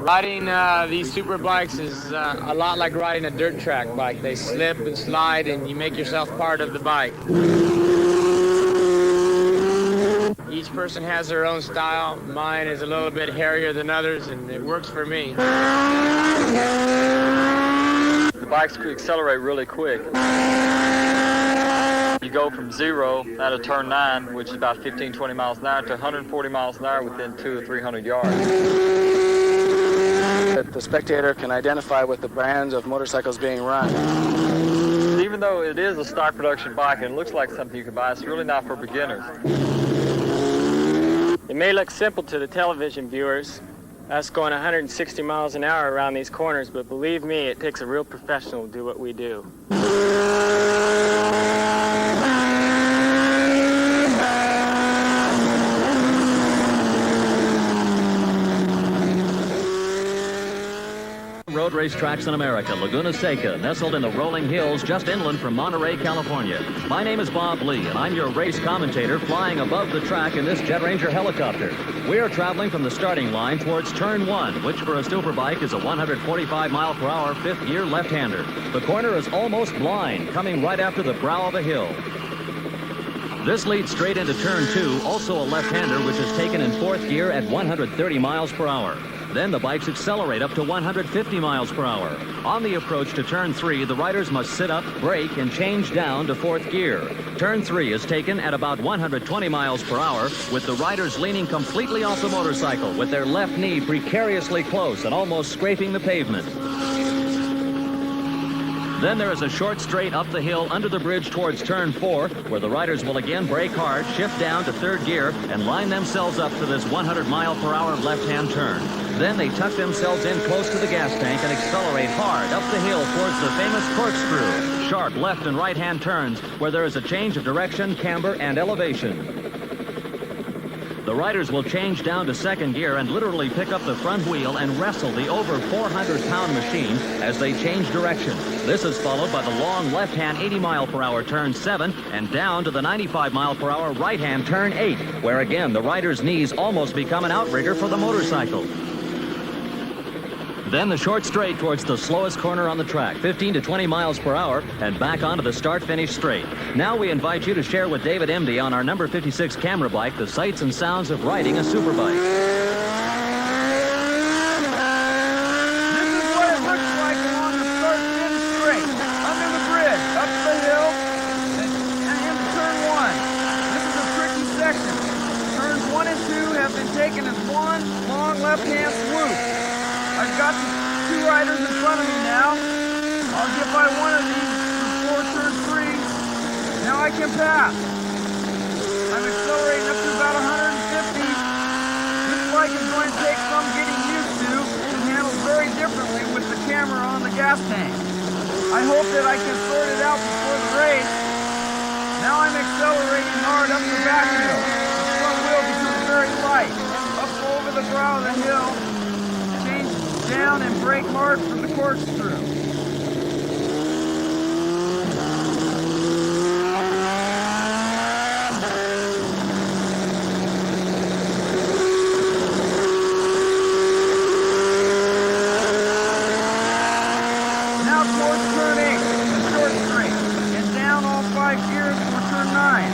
Riding these super bikes is a lot like riding a dirt track bike. They slip and slide and you make yourself part of the bike. Each person has their own style. Mine is a little bit hairier than others and it works for me. The bikes could accelerate really quick. You go from 0 out of turn 9, which is about 15-20 miles an hour, to 140 miles an hour within 200 or 300 yards. The spectator can identify with the brands of motorcycles being run. Even though it is a stock production bike and it looks like something you can buy, it's really not for beginners. It may look simple to the television viewers, us going 160 miles an hour around these corners, but believe me, it takes a real professional to do what we do. Road racetracks in America, Laguna Seca, nestled in the rolling hills just inland from Monterey, California. My name is Bob Lee, and I'm your race commentator flying above the track in this Jet Ranger helicopter. We are traveling from the starting line towards Turn 1, which for a superbike is a 145-mile-per-hour fifth-gear left-hander. The corner is almost blind, coming right after the brow of a hill. This leads straight into Turn 2, also a left-hander, which is taken in fourth gear at 130 miles per hour. Then the bikes accelerate up to 150 miles per hour. On the approach to Turn 3, the riders must sit up, brake, and change down to fourth gear. Turn 3 is taken at about 120 miles per hour, with the riders leaning completely off the motorcycle, with their left knee precariously close and almost scraping the pavement. Then there is a short straight up the hill under the bridge towards Turn 4, where the riders will again brake hard, shift down to third gear, and line themselves up for this 100-mile-per-hour left-hand turn. Then they tuck themselves in close to the gas tank and accelerate hard up the hill towards the famous corkscrew. Sharp left and right-hand turns where there is a change of direction, camber, and elevation. The riders will change down to second gear and literally pick up the front wheel and wrestle the over 400-pound machine as they change direction. This is followed by the long left-hand 80-mile-per-hour turn 7 and down to the 95-mile-per-hour right-hand turn 8, where again the rider's knees almost become an outrigger for the motorcycle. Then the short straight towards the slowest corner on the track, 15 to 20 miles per hour, and back onto the start-finish straight. Now we invite you to share with David Emdy on our number 56 camera bike the sights and sounds of riding a superbike. This is what it looks like along the start-finish straight, under the bridge, up the hill, and into turn 1. This is a tricky section. Turns 1 and 2 have been taken as one long left-hand swoop. I've got the two riders in front of me now. I'll get by one of these before turn 3. Now I can pass. I'm accelerating up to about 150. This bike is going to take some getting used to and handles very differently with the camera on the gas tank. I hope that I can sort it out before the race. Now I'm accelerating hard up the back hill. The front wheel becomes very light. Up over the brow of the hill. Down and brake hard from the corkscrew. Now towards turn 8, the short straight, and down all 5 gears for turn 9.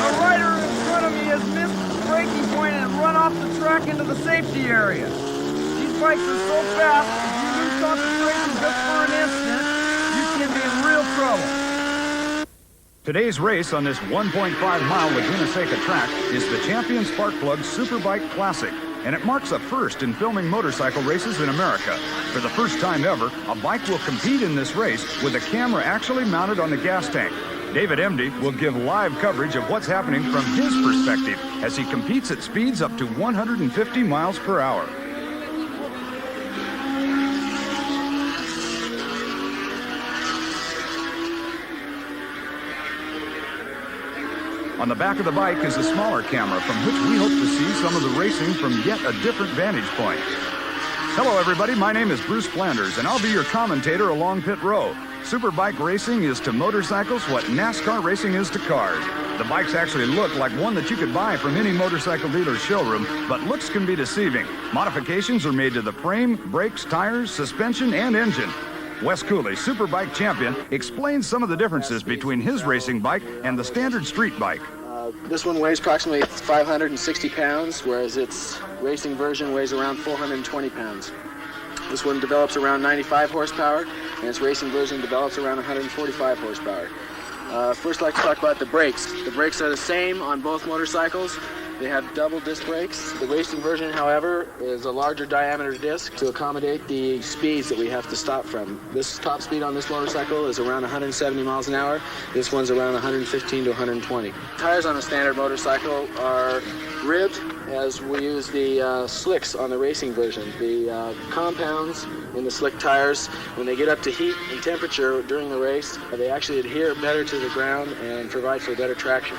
The rider in front of me has missed the braking point and run off the track into the safety area. These bikes are so fast, if you lose concentration just for an instant, you can be in real trouble. Today's race on this 1.5-mile Laguna Seca track is the Champion Sparkplug Superbike Classic, and it marks a first in filming motorcycle races in America. For the first time ever, a bike will compete in this race with a camera actually mounted on the gas tank. David Emdy will give live coverage of what's happening from his perspective as he competes at speeds up to 150 miles per hour. On the back of the bike is a smaller camera from which we hope to see some of the racing from yet a different vantage point. Hello everybody, my name is Bruce Flanders and I'll be your commentator along pit row. Superbike racing is to motorcycles what NASCAR racing is to cars. The bikes actually look like one that you could buy from any motorcycle dealer's showroom, but looks can be deceiving. Modifications are made to the frame, brakes, tires, suspension, and engine. Wes Cooley, Superbike champion, explains some of the differences between his racing bike and the standard street bike. This one weighs approximately 560 pounds, whereas its racing version weighs around 420 pounds. This one develops around 95 horsepower, and its racing version develops around 145 horsepower. First, I'd like to talk about the brakes. The brakes are the same on both motorcycles. They have double disc brakes. The racing version, however, is a larger diameter disc to accommodate the speeds that we have to stop from. This top speed on this motorcycle is around 170 miles an hour. This one's around 115 to 120. Tires on a standard motorcycle are ribbed, as we use the slicks on the racing version. The compounds in the slick tires, when they get up to heat and temperature during the race, they actually adhere better to the ground and provide for better traction.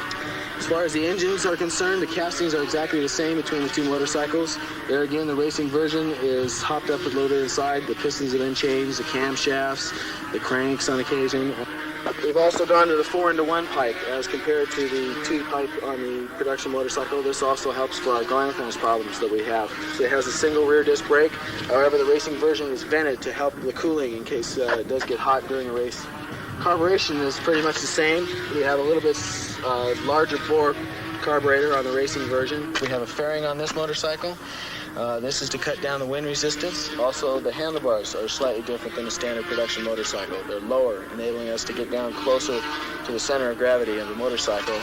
As far as the engines are concerned, the castings are exactly the same between the two motorcycles. There again, the racing version is hopped up a little bit inside. The pistons have been changed, the camshafts, the cranks on occasion. We've also gone to the 4-into-1 pipe as compared to the 2-pipe on the production motorcycle. This also helps for our glanthorns problems that we have. So it has a single rear disc brake. However, the racing version is vented to help the cooling in case it does get hot during a race. Carburation is pretty much the same. We have a little bit larger bore carburetor on the racing version. We have a fairing on this motorcycle. This is to cut down the wind resistance. Also, the handlebars are slightly different than a standard production motorcycle. They're lower, enabling us to get down closer to the center of gravity of the motorcycle,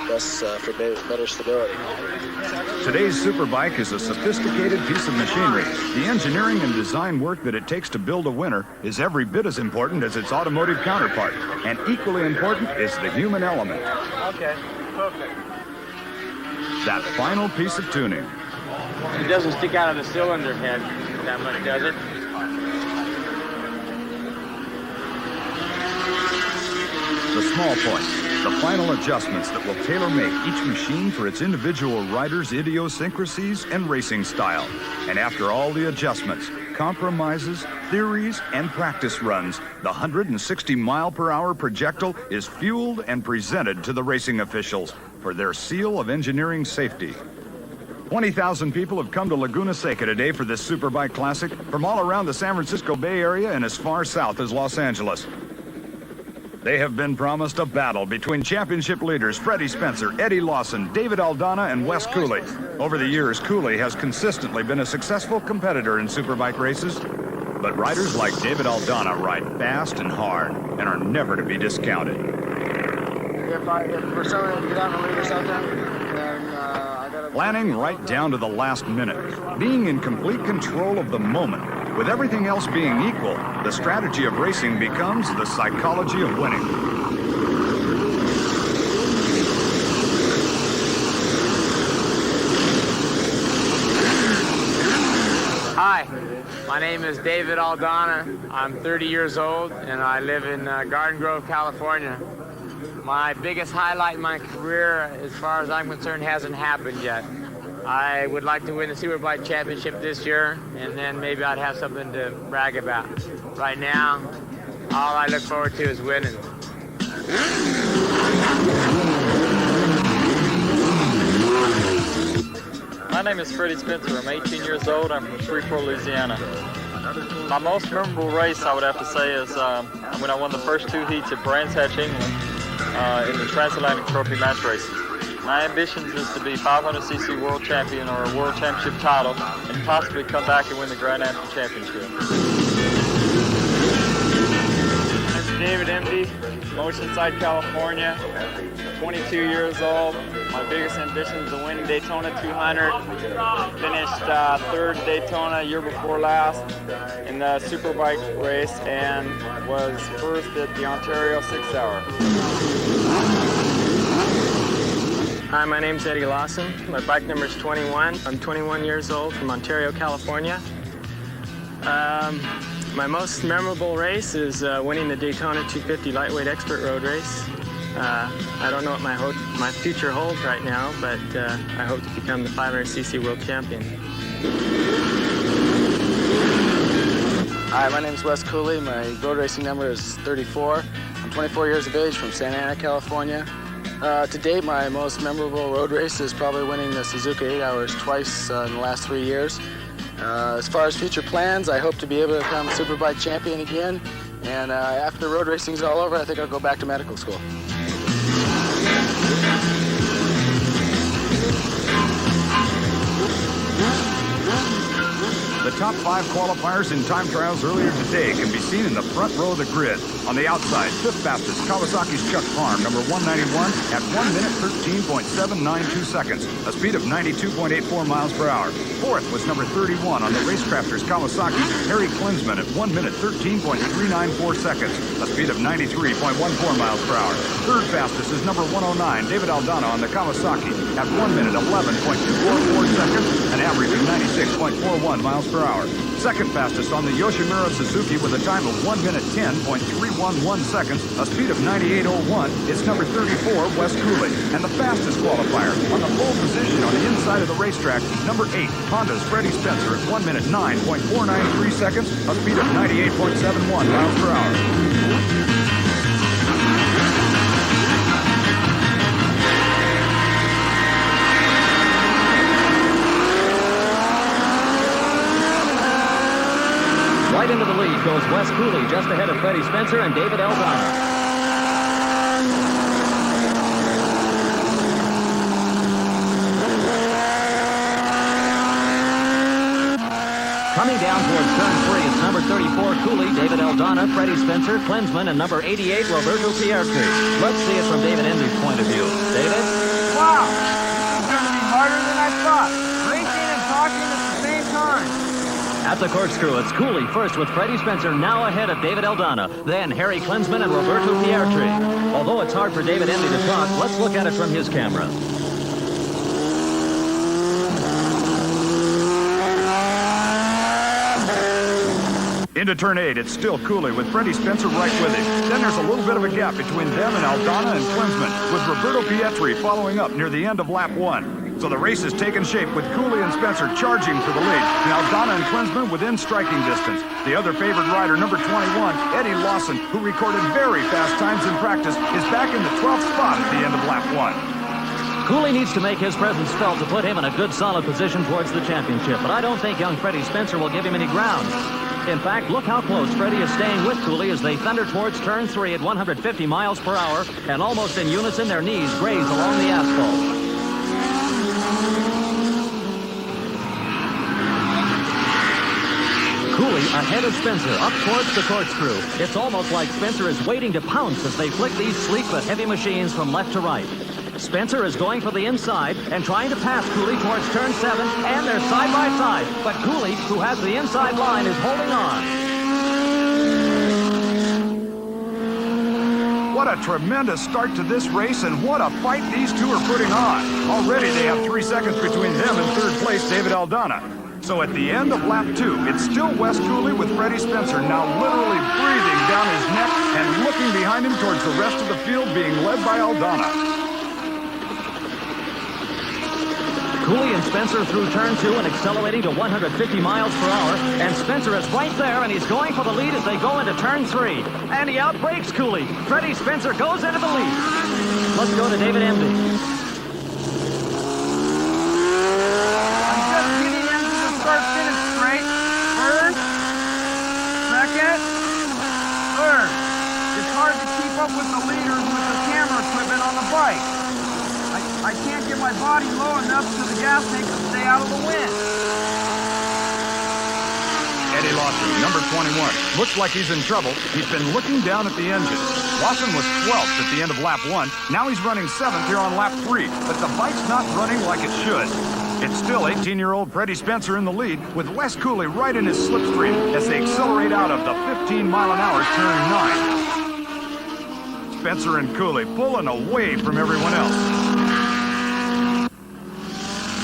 thus for better stability. Today's Superbike is a sophisticated piece of machinery. The engineering and design work that it takes to build a winner is every bit as important as its automotive counterpart, and equally important is the human element. Okay, perfect. That final piece of tuning. It doesn't stick out of the cylinder head that much, does it? The small points, the final adjustments that will tailor-make each machine for its individual rider's idiosyncrasies and racing style. And after all the adjustments, compromises, theories, and practice runs, the 160-mile-per-hour projectile is fueled and presented to the racing officials for their seal of engineering safety. 20,000 people have come to Laguna Seca today for this Superbike Classic from all around the San Francisco Bay Area and as far south as Los Angeles. They have been promised a battle between championship leaders Freddie Spencer, Eddie Lawson, David Aldana, and Wes Cooley. Over the years, Cooley has consistently been a successful competitor in Superbike races, but riders like David Aldana ride fast and hard and are never to be discounted. If for some reason get out and leave or something, then I gotta... Planning right down to the last minute, being in complete control of the moment. With everything else being equal, the strategy of racing becomes the psychology of winning. Hi, my name is David Aldana. I'm 30 years old and I live in Garden Grove, California. My biggest highlight in my career, as far as I'm concerned, hasn't happened yet. I would like to win the Superbike Championship this year, and then maybe I'd have something to brag about. Right now, all I look forward to is winning. My name is Freddie Spencer. I'm 18 years old. I'm from Shreveport, Louisiana. My most memorable race, I would have to say, is when I won the first 2 heats at Brands Hatch, England, in the Transatlantic Trophy match races. My ambitions is to be 500cc world champion or a world championship title and possibly come back and win the Grand National Championship. I'm David Emdy, Oceanside, California, 22 years old. My biggest ambition is to win Daytona 200. Finished third Daytona year before last in the Superbike race and was first at the Ontario 6 Hour. Hi, my name's Eddie Lawson. My bike number is 21. I'm 21 years old from Ontario, California. My most memorable race is winning the Daytona 250 Lightweight Expert Road Race. I don't know what my future holds right now, but I hope to become the 500cc world champion. Hi, my name is Wes Cooley. My road racing number is 34. I'm 24 years of age from Santa Ana, California. To date, my most memorable road race is probably winning the Suzuka 8 Hours twice in the last 3 years. As far as future plans, I hope to be able to become Superbike champion again. And after road racing is all over, I think I'll go back to medical school. The top 5 qualifiers in time trials earlier today can be seen in the front row of the grid. On the outside, 5th fastest, Kawasaki's Chuck Parham, number 191, at 1 minute 13.792 seconds, a speed of 92.84 miles per hour. 4th was number 31 on the Racecrafters Kawasaki, Harry Klinsman, at 1 minute 13.394 seconds, a speed of 93.14 miles per hour. 3rd fastest is number 109, David Aldana on the Kawasaki, at 1 minute 11.244 seconds, an average of 96.41 miles per hour. 2nd fastest on the Yoshimura Suzuki with a time of 1 minute 10.311 seconds, a speed of 98.01, is number 34, Wes Cooley. And the fastest qualifier on the pole position on the inside of the racetrack, number 8, Honda's Freddie Spencer at 1 minute 9.493 seconds, a speed of 98.71 miles per hour. Right into the lead goes Wes Cooley, just ahead of Freddie Spencer and David Aldana. Coming down towards turn 3, it's number 34, Cooley, David Aldana, Freddie Spencer, Klinsman, and number 88, Roberto Pietri. Let's see it from David Endy's point of view. David? Wow, this is going to be harder than I thought. Racing and talking at the same time. At the corkscrew, it's Cooley first with Freddie Spencer now ahead of David Aldana. Then Harry Klinsman and Roberto Pietri. Although it's hard for David Endy to talk, let's look at it from his camera. Into turn 8, it's still Cooley with Freddie Spencer right with him. Then there's a little bit of a gap between them and Aldana and Klinsman, with Roberto Pietri following up near the end of lap 1. So the race is taking shape with Cooley and Spencer charging for the lead, and Aldana and Klinsman within striking distance. The other favored rider, number 21, Eddie Lawson, who recorded very fast times in practice, is back in the 12th spot at the end of lap 1. Cooley needs to make his presence felt to put him in a good, solid position towards the championship, but I don't think young Freddie Spencer will give him any ground. In fact, look how close Freddie is staying with Cooley as they thunder towards turn 3 at 150 miles per hour, and almost in unison, their knees graze along the asphalt. Cooley ahead of Spencer, up towards the corkscrew. It's almost like Spencer is waiting to pounce as they flick these sleek but heavy machines from left to right. Spencer is going for the inside and trying to pass Cooley towards turn 7, and they're side by side. But Cooley, who has the inside line, is holding on. What a tremendous start to this race, and what a fight these two are putting on. Already they have 3 seconds between them and third place, David Aldana. So at the end of lap 2, it's still Wes Cooley with Freddie Spencer now literally breathing down his neck and looking behind him towards the rest of the field being led by Aldana. Cooley and Spencer through turn 2 and accelerating to 150 miles per hour. And Spencer is right there, and he's going for the lead as they go into turn 3. And he outbrakes Cooley. Freddie Spencer goes into the lead. Let's go to David Endy. I'm just getting into the start-finish straight. First, second, third. It's hard to keep up with the leaders with the camera equipment on the bike. I can't get my body low enough so the gas tank will stay out of the wind. Eddie Lawson, number 21, looks like he's in trouble. He's been looking down at the engine. Lawson was 12th at the end of lap 1. Now he's running 7th here on lap 3, but the bike's not running like it should. It's still 18-year-old Freddie Spencer in the lead, with Wes Cooley right in his slipstream as they accelerate out of the 15-mile-an-hour turn 9. Spencer and Cooley pulling away from everyone else.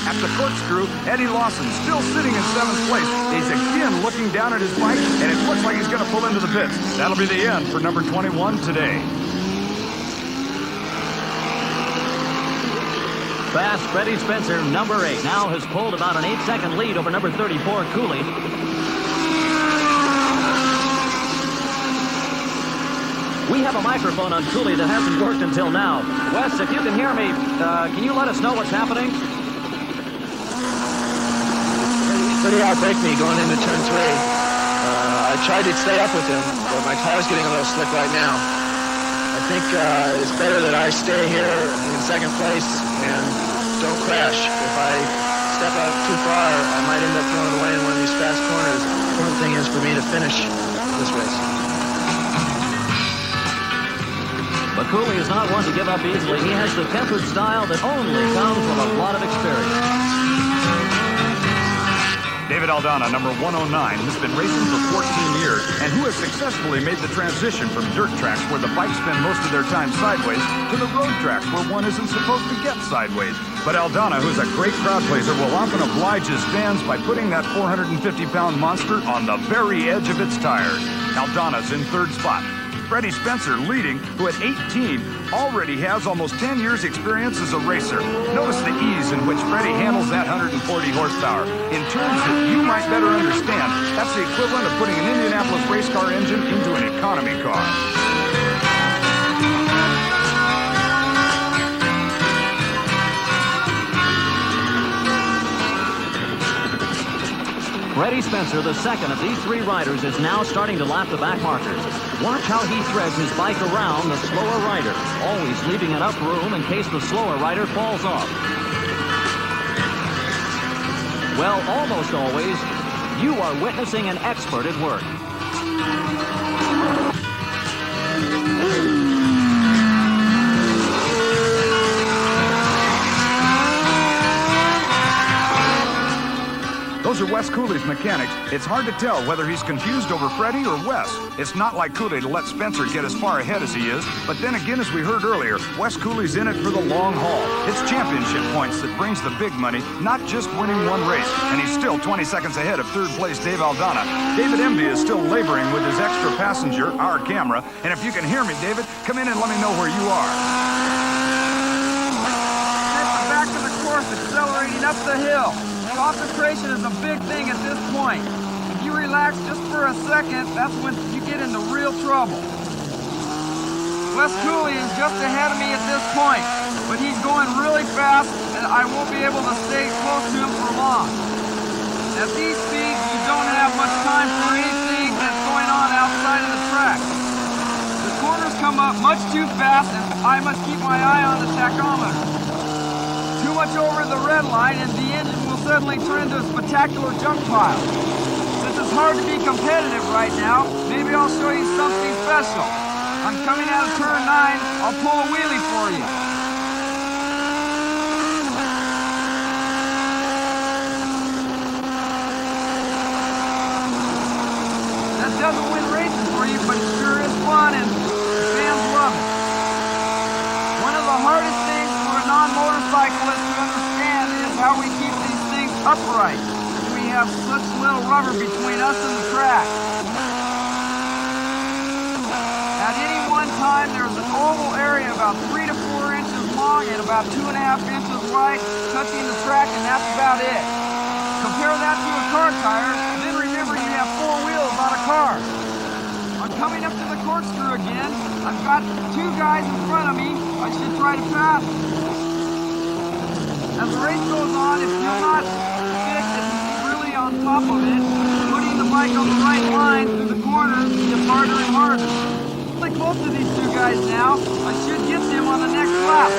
At the corkscrew, Eddie Lawson still sitting in 7th place. He's again looking down at his bike, and it looks like he's going to pull into the pits. That'll be the end for number 21 today. Fast Freddie Spencer, number 8, now has pulled about an 8-second lead over number 34, Cooley. We have a microphone on Cooley that hasn't worked until now. Wes, if you can hear me, can you let us know what's happening? Pretty outbreak me going into turn 3. I tried to stay up with him, but my car's getting a little slick right now. I think it's better that I stay here in second place and don't crash. If I step out too far, I might end up throwing away in one of these fast corners. The important thing is for me to finish this race. But Cooley is not one to give up easily. He has the tempered style that only comes from a lot of experience. David Aldana, number 109, has been racing for 14 years and who has successfully made the transition from dirt tracks where the bikes spend most of their time sideways to the road tracks where one isn't supposed to get sideways. But Aldana, who's a great crowd pleaser, will often oblige his fans by putting that 450-pound monster on the very edge of its tires. Aldana's in third spot. Freddie Spencer leading, who at 18 already has almost 10 years experience as a racer. Notice the ease in which Freddie handles that 140 horsepower. In terms that you might better understand, that's the equivalent of putting an Indianapolis race car engine into an economy car. Freddie Spencer, the second of these three riders, is now starting to lap the back markers. Watch how he threads his bike around the slower rider, always leaving enough room in case the slower rider falls off. Well, almost always, you are witnessing an expert at work. Those are Wes Cooley's mechanics. It's hard to tell whether he's confused over Freddie or Wes. It's not like Cooley to let Spencer get as far ahead as he is, but then again, as we heard earlier, Wes Cooley's in it for the long haul. It's championship points that brings the big money, not just winning one race, and he's still 20 seconds ahead of third place Dave Aldana. David Emby is still laboring with his extra passenger, our camera, and if you can hear me, David, come in and let me know where you are. At the back of the course, accelerating up the hill. Concentration is a big thing at this point. If you relax just for a second, that's when you get into real trouble. Wes Cooley is just ahead of me at this point, but he's going really fast and I won't be able to stay close to him for long. At these speeds, you don't have much time for anything that's going on outside of the track. The corners come up much too fast and I must keep my eye on the tachometer. Too much over the red line and the engine will suddenly turn into a spectacular junk pile. Since it's hard to be competitive right now, maybe I'll show you something special. I'm coming out of turn 9, I'll pull a wheelie for you. That doesn't win races for you, but it sure is fun and the fans love it. One of the hardest things for a non-motorcyclist to understand is how we keep these things upright. We have such little rubber between us and the track. At any one time, there's an oval area about 3 to 4 inches long and about 2.5 inches wide touching the track, and that's about it. Compare that to a car tire, then remember you have 4 wheels on a car. I'm coming up to the corkscrew again. I've got 2 guys in front of me. I should try to pass. As the race goes on, if you're not fixed and really on top of it, putting the bike on the right line through the corners gets harder and harder. Really close to these 2 guys now. I should get them on the next lap.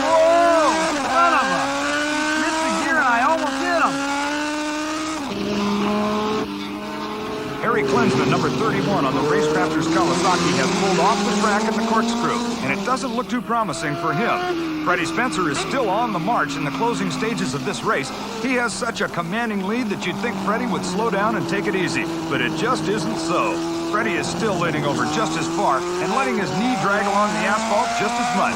Whoa! Son of a... Missed the gear and I almost hit him. Harry Klinsman, number 31 on the Racecrafters Kawasaki, has pulled off the track at the corkscrew, and it doesn't look too promising for him. Freddie Spencer is still on the march in the closing stages of this race. He has such a commanding lead that you'd think Freddie would slow down and take it easy, but it just isn't so. Freddie is still leading over just as far and letting his knee drag along the asphalt just as much.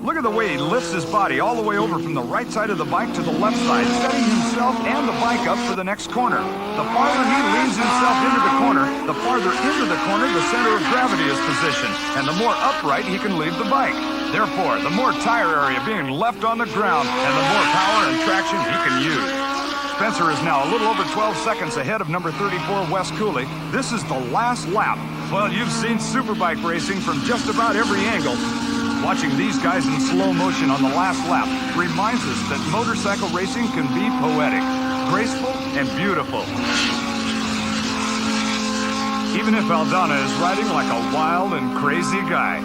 Look at the way he lifts his body body all the way over from the right side of the bike to the left side, setting himself and the bike up for the next corner. The farther he leans himself into the corner, the farther into the corner the center of gravity is positioned, and the more upright he can leave the bike. Therefore, the more tire area being left on the ground, and the more power and traction he can use. Spencer is now a little over 12 seconds ahead of number 34, Wes Cooley. This is the last lap. Well, you've seen superbike racing from just about every angle. Watching these guys in slow motion on the last lap reminds us that motorcycle racing can be poetic, graceful, and beautiful. Even if Aldana is riding like a wild and crazy guy.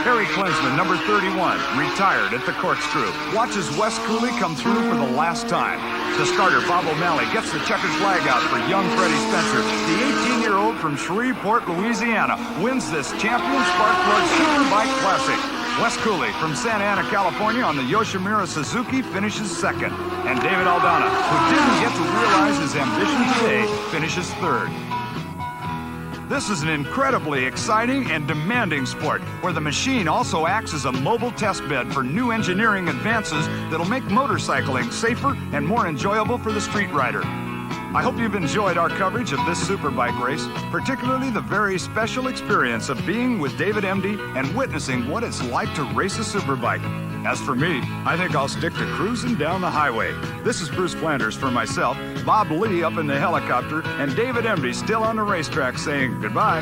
Harry Klinsman, number 31, retired at the corkscrew, watches Wes Cooley come through for the last time. The starter, Bob O'Malley, gets the checkered flag out for young Freddie Spencer. The 18-year-old from Shreveport, Louisiana, wins this Champion Spark Plug Superbike Classic. Wes Cooley from Santa Ana, California on the Yoshimura Suzuki finishes second. And David Aldana, who didn't get to realize his ambition today, finishes third. This is an incredibly exciting and demanding sport where the machine also acts as a mobile test bed for new engineering advances that'll make motorcycling safer and more enjoyable for the street rider. I hope you've enjoyed our coverage of this superbike race, particularly the very special experience of being with David Emdy and witnessing what it's like to race a superbike. As for me, I think I'll stick to cruising down the highway. This is Bruce Flanders for myself, Bob Lee up in the helicopter, and David Emdy still on the racetrack saying goodbye.